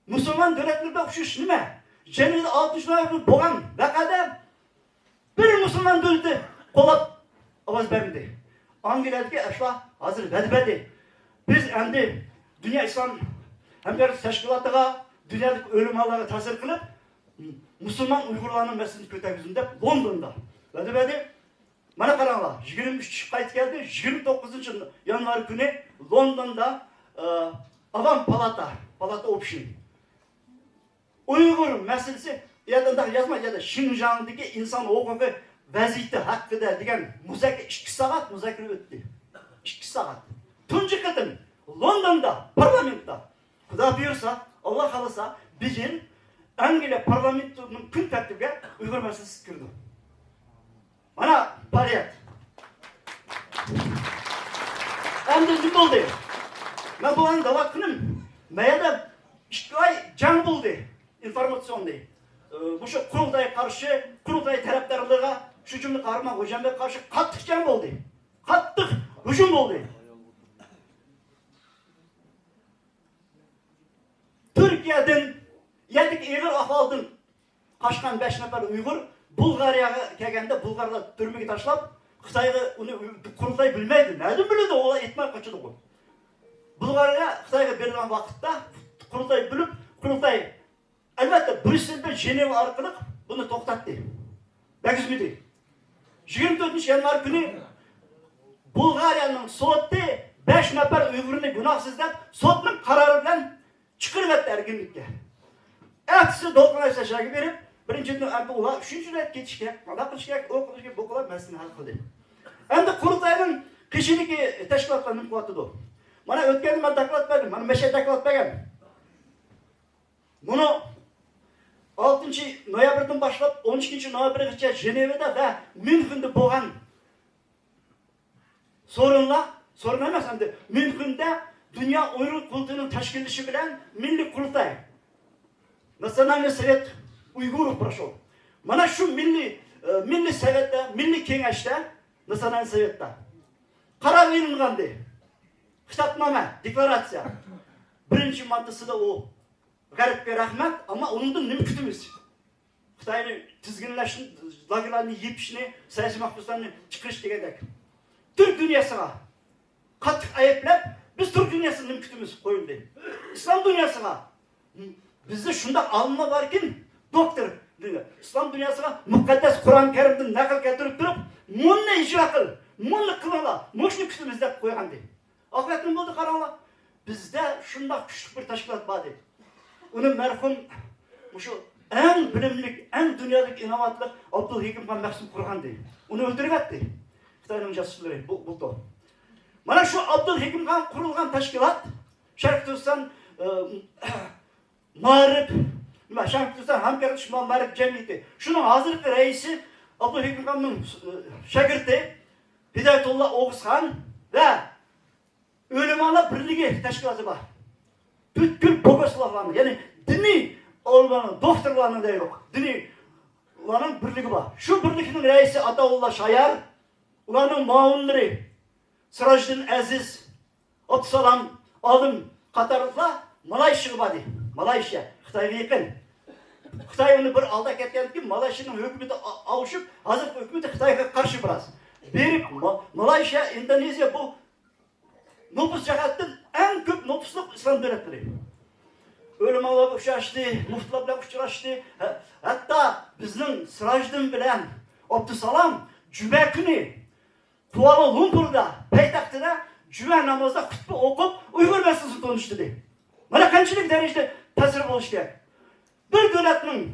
Müslüman devletlerinde okşuş nime? Cennet 60 aylık boğan vakada bir Müslüman devleti kolap avaz vermedi. Angela'daki aşla hazır vedbedi. Biz endi Dünya İslam Hemkarlık Teşkilatı'na, dünyadaki ölüm halları tasir kılıp Müslüman Uygurlarının meselini kötümüzünde London'da. Vedbedi. Bana karanlar. 23 kayıt geldi. 29. yanvar günü London'da Avam Palata Option. Uygur meselesi ya da yazma ya da Şinjan'daki insan hukuku vaziyeti hakkında degan muzakara 2 saat muzakara öttü. 2 saat. Tuncu kadın London'da parlamentta. Xudo buyursa, Allah kalırsa bizim Angliya parlamentonun kun tartibiga Uygur meselesi kirdi. Mana pariyat. Endi nima bo'ldi? Men bularni da'vat qildim. Mayada 2 oy jang bo'ldi. Informatsionniy. Bu shu Qurultayga qarshi, Qurultay tarafdorlariga, shu jumla Qarman Xo'jamga qarshi qattiq jang bo'ldi. Qattiq hujum bo'ldi. Türkiye'den yedik Iğır ahvaldan kaçkan 5 nefer Uygur Bulgariyaga kelgende Bulgarlar türmege taşlap Xitayga uni Qurultay bilmeydi. Nereden bildi? Ola etmey kaçırdı bu. Bulgariya Xitayga berilen vakitte Qurultay bilip Qurultay elbette Brüssel'de Ceneva arkalık bunu toktattı. Begizmedi. 24. yanvar günü Bulgariya'nın soğuttu 5 nefer Uygur'unu günahsızdan soğutun kararı bilen çıkırıverdi erginlikte. Ertesi dolgunay saçağı verip birinci gün endi ular 3. rет ketiş gerek, mada kılış gerek, o kılış gerek, bu kadar meseleni hal kıldı. Endi Qurultay'ın kişilik teşkilatlarının kuvveti o. Bana ötkendim ben deklarat verdim, bana meşe deklarat verdim. Bunu 6. noyabrdan başlap 12. noyabrgacha Jenevada ve München'de boğan sorun emas endi München'de Dünya Uygur Kurultayı'nın teşkilişi bilen Milli Kurultay. Nasyonalny Sovet Uygurov proşol. Mana şu milli Sovet'te, milli Kengeş'te, Nasyonalny Sovet'te karar verilgandi. Kitapname, deklaratsiya. Birinci maddesi de o. Garipke rahmet ama onun da nima kutimiz. Xitoyning tizginlashni, lagerlarni yepishni, siyosiy mahbuslarni chiqarish degandek. Türk dünyasına qattiq ayıplab, biz Türk dünyasını nima kutimiz qo'yildi. İslam dünyasına bizde şunda alınma varken doktor İslam dünyasına mukaddes Kur'an-ı Kerim'den nakil keltirip durup munni icra qil, munni qilala, mushni kutimiz deb qo'ygandi. Oqibat nima bo'ldi qaranglar. Bizde şunda kuchli bir tashkilot bor edi. Onun merhum şu en bilimlik, en dünyadaki inovatlı Abdülhakim Han Mahsum Kur'an değil. Onu öldürüverdi. Xitoyning jasusları bu da. Mana şu Abdülhakim Han kurulgan teşkilat, Şarkı Türkistan Mağrib, Şarkı Türkistan Hamkarlık Şimal Mağrib Cemiyeti. Şunun hazırlıklı reisi Abdülhakim Han'ın şagirdi Hidayetullah Oğuzhan ve Ölümanlar Birliği teşkilatı var. Bütün bogoslavlarının yani dini olmanın, doktorlarının da yok. Dini olanın birliği var. Şu birliğinin reisi Ataullah Şayar, olanın maunları Sırajdin Aziz, Abdüsalam Adım Katarlıkla Malaysia vardı. Malaysia, Xitayga yakın. Xitay onu bir alda ketken ki Malasya'nın hükümeti avuşup, hazır hükümeti Xitayga karşı biraz. Berip Malaysia, Endonezya bu nüfus cihattan en köp nüfuslu İslam devletleri. Ölüm alıp uçaştı, muhtarlarla uçraştı. Hatta bizning Sırajdin bilen Abdüsalam Cuma günü Kuala Lumpur'da, paytaxtida Cuma namazda hutba okup Uygur meselesini konuştu dedi. Mana qanchalik derecede ta'sir bo'lishi kerak. Bir devletning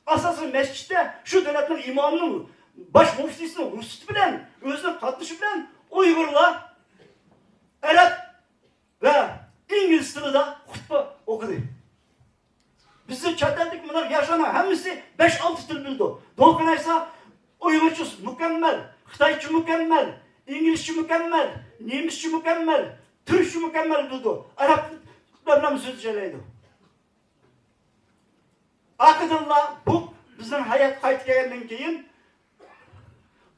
asosiy mescitte şu devletning imomning baş muftisining rusti bilan o'zining qatnashi bilan Uygurlar Arap ve İngiliz tilida hutba okudu. Bizi çataldık bunlar yaşanan hemisi 5-6 til bildi. Dolkunaysa Uygurca mükemmel, Xitayca mükemmel, İngilizce mükemmel, Nemisçe mükemmel, Türkçe mükemmel bildi. Araplarla söz söyleydi. Akıdıllah bu bizim hayat kayıt gelenden keyin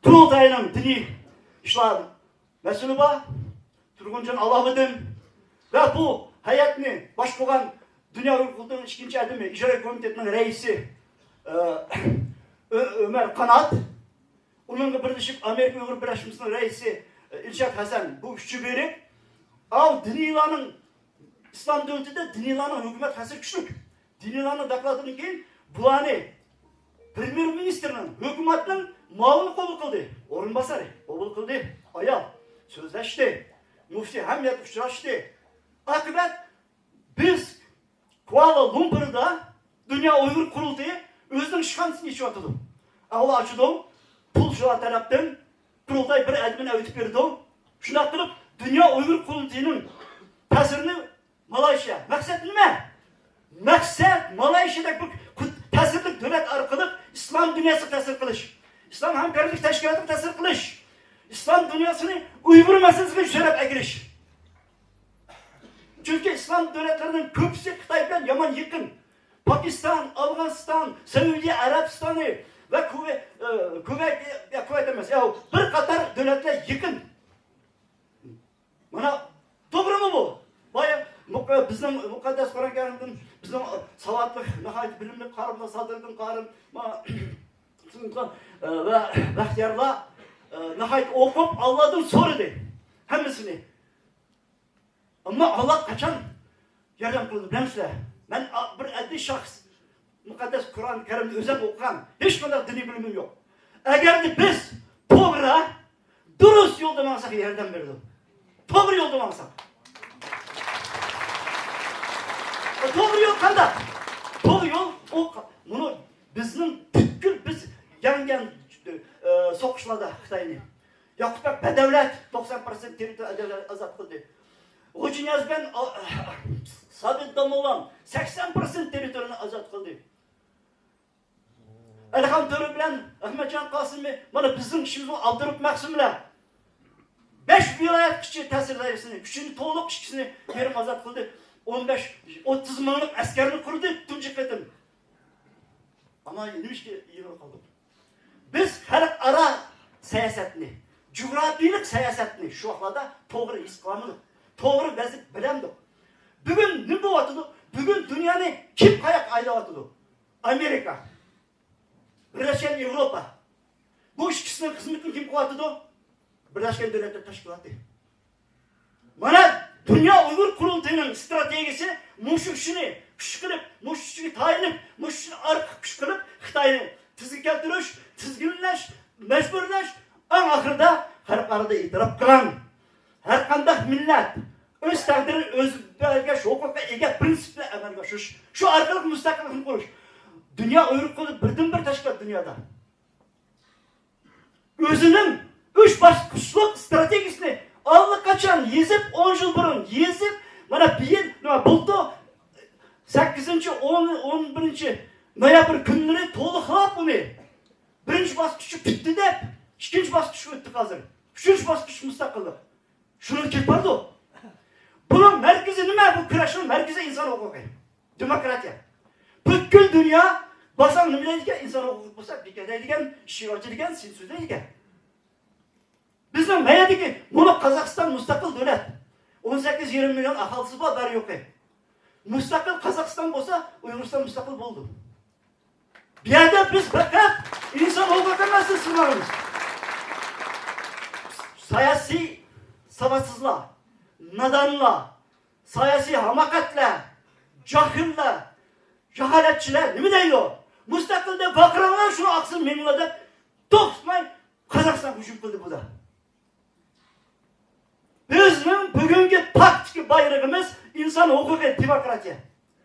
Qurultayning dini işler mesulü var. Turg'unjon Alohidin ve bu hayatını baş koyan Dünya Uygur Kurultayı'nın ikinci adımı, İcra Komitesi'nin reisi Ömer Kanat, onun Birleşik Amerika Uygur Birleşmesi'nin reisi İlşat Hasan, bu üçü biri, al dinilanın, İslam devletinde dinilanın hükümet hasır küçük. Dinilanın dakladığını keyin, bu hani, Premier Minister'nin, hükümetinin muavini kabul kıldı. Orunbasarı kabul kıldı. Ayal, sözleşti. Mufti Hamiyet uçraştı. Akıbet, biz Kuala Lumpur'da Dünya Uygur Kurultayı özünün şıkansını içi atıdı. Ağla açıdım, pul şuna taraftan, kurultay bir admine ötüp verdim. Şuna kılıp Dünya Uygur Kurultayı'nın təsirini Malayşya. Maksat nime? Maksat Malayşya'da bir təsirlik devlet arkalık İslam dünyası təsir kılış. İslam Hamkarlık Teşkilatı təsir kılış. İslam dünyasını Uygur meselesine şeref egiriş. Çünkü İslam devletlerinin köpüsü Xitay'dan yaman yakın. Pakistan, Afganistan, Suudi Arabistan'ı ve Kuveyt demez. Ya bir kadar devletler yakın. Bana doğru mu bu? Baya bizim mukaddes Kur'an-ı Kerim'den bizim savatlık, nihayet bilimli karımda sadırdım karım ve bahtiyarla nihayet okup Allah'tan sorudu. Hemmisini. Ama Allah kaçan yerden kıldı bilemsizler. Ben bir adli şahs mukaddes Kur'an-ı Kerim'de özel okuyan hiç kadar dini bilimim yok. Eğer de biz doğru, dürüst yolda mansak yerden verdim. Doğru yolda mansak. Doğru yol kanda. Doğru yol bunu bizim tükkül biz yan sokuşlarda Xitay'ını. Yakupbek Bedevlet 90% teritoriya azat kıldı. Hoçinyaz ben Sabit Damoğlan 80% teritoriyini azat kıldı. Elham Törü bilen Ahmetcan Kasım'ı bana bizim kişimizi aldırıp Maksim'le 5 vilayet kişi tesir dairesini, 3. toğluk kişisini yerim azat kıldı. 15-30 mınlık askerini kurdu, tuncu kıtım. Ama demiş ki yeni kaldım. Biz her ara siyasetini, coğrafilik siyasetini şu vaxtlarda doğru İslam'ını, doğru vaziyet bilemdik. Bugün ne bu atıdı? Bugün dünyanı kim kayak ayda atıdı? Amerika, Birleşik Avrupa. Bu ikisinin hizmetini kim kuatıdı? Birleşik Devletler Teşkilatı. Bana Dünya Uygur Kurultayı'nın stratejisi muşuşunu kışkırıp, muşuşunu tayinip, muşuşunu arka kışkırıp Xitay'ını tizgikeltiriş, tizginleş, mecburleş, en ahırda her arada itiraf kılan, her kandak millet, öz takdirini öz belgeç, hukuk ve ege prinsiple emel başış. Şu arkalık müstakilini konuş. Dünya Uygur Kurultayı birden bir teşkilat dünyada. Özünün 3 başkuşluk stratejisini Allah kaçan yezip 10 yıl burun yezip bana bir yıl buldu 8. 11. noyabr günleri to'liqlab bunu. Birinci baskışı bitti de ikinci baskışı öttü hazır. Üçüncü baskışı müstakillik. Şunu kepardı o. Bunun merkezi nime? Bu kurashning merkezi inson huquqi. Demokratiya. Bütün dünya basan nima deydigan inson huquqi bo'lsa, bekataydigan, shiorchidigan, so'zlaydigan. Bizim mayadagi bunu Kazakistan müstakil devlet. 18-20 milyon ahalisi var, bari yok. Müstakil Kazakistan olsa Uyguristan müstakil oldu. Bir yerde biz fakat insan hukuku nasıl sınırlarımız? Siyasi savaşsızla, nadanla, siyasi hamakatla, cahille, cehaletçiler, ne mi diyor? Müstakilde bakıranlar şunu aksın memnunladı. Tutmayın, Kazakistan hücum kıldı bu da. Bizim bugünkü taktik bayrağımız insan hukuku, demokratiya.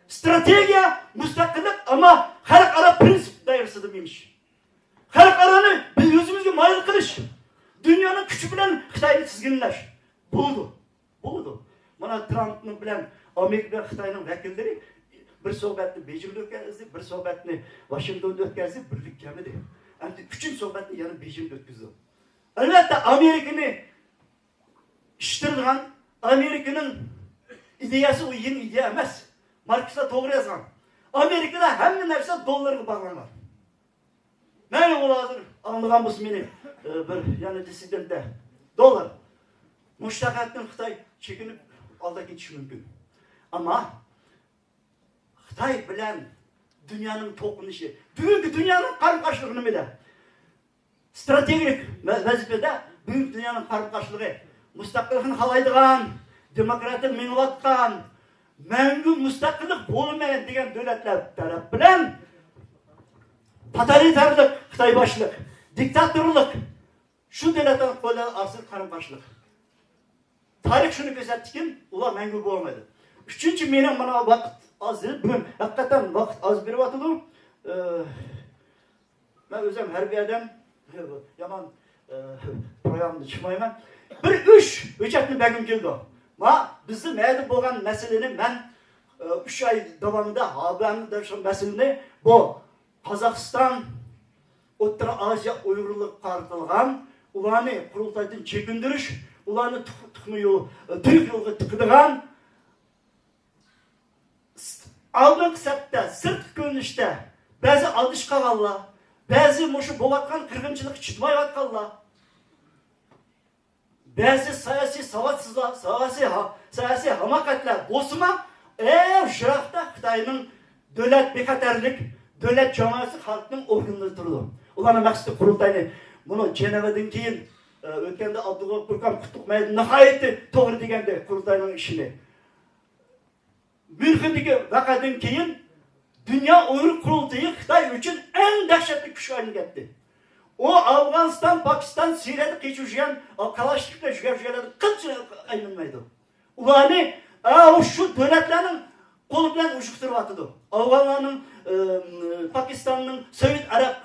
Stratejiya, müstakillik ama halkara prensip dairesidir miymiş. Halkaranı biz yüzümüzü mayıl kılış. Dünyanın küçü bilen Xitay'ını tizginleş. Buldu. Bana Trump'ın bilen Amerika ve Xitay'nın vekilleri bir sohbetini Beijing'de ötkazdı, bir sohbetini Washington'da ötkazdı, birlik gelmedi. Yani üçüncü sohbetini yarın Beijing'de ötkazdı. Elbette Amerika'nı iştirdiğin Amerika'nın ideyası o yeni ideya emas. Marks'ta doğru yazan. Amerika'da hem nerse dolarga bağlanır. Meni o hazır anlagan bu meni bir yani dissidentde dolar. Müştakattan Xitay çekinip alda geçiş mümkün. Ama Xitay bilan dunyoning to'qinishi. Bugungi dunyoning qarama-qarshiligi nimada? Strategik vazifada bugungi dunyoning qarama-qarshiligi mustaqillikni xohlaydigan, demokratiyani mengayotgan, mangu mustaqillik bo'lmaydi degan davlatlar taraf bilan totalitarlik, Xitoy boshliq, diktatorlik shu davlatlar qo'lida asl qarama-qarshilik. Tarix shuni ko'rsatdiki, ular mangu bo'lmaydi. Uchinchi mening mana vaqt az, bugun haqiqatan vaqt az beryapti. Men o'zim harbiy odam, yomon programda chiqmayman. Bir 3 hujjatni bergim keldi. Ma bizni mayda bo'lgan masalani men 3 oy davomida haberni masalani bu Qozog'iston O'rta Osiyo Uyg'urlik qaratilgan ularni qurultaydan chekindirish, ularni tuxmi yo'l, tuyuq yo'lga tiqadigan aldın kısapta, sırt görünüşte, bazı aldış kalanlar, bazı muşu boğatkan kırgınçılık çıkmayatkanlar, bazı siyasi savatsızlar, siyasi hamakatlar, bosuma, şırakta Xitayning devlet bekaterlik, devlet camiası halkının organları durdu. Ularning maqsadi qurultayni, bunu Ceneva'dan keyin o'tganda Abdullah Gürkan Qutlug'maydi, nihoyatda to'g'ri deganda qurultayning ishini. Münxendeki vakadan keyin Dünya Uyg'ur Qurultayı Xitoy uchun eng dahshatli kuch haline geldi. O Afg'oniston, Pokiston, Suriyada kechirgan Kalashnikov jugavchilarni qancha aylanmaydi. Ularni shu davlatlarning qo'li bilan ushqtirib atadi. Afg'onlarning, Pokistonning, Sovet Arab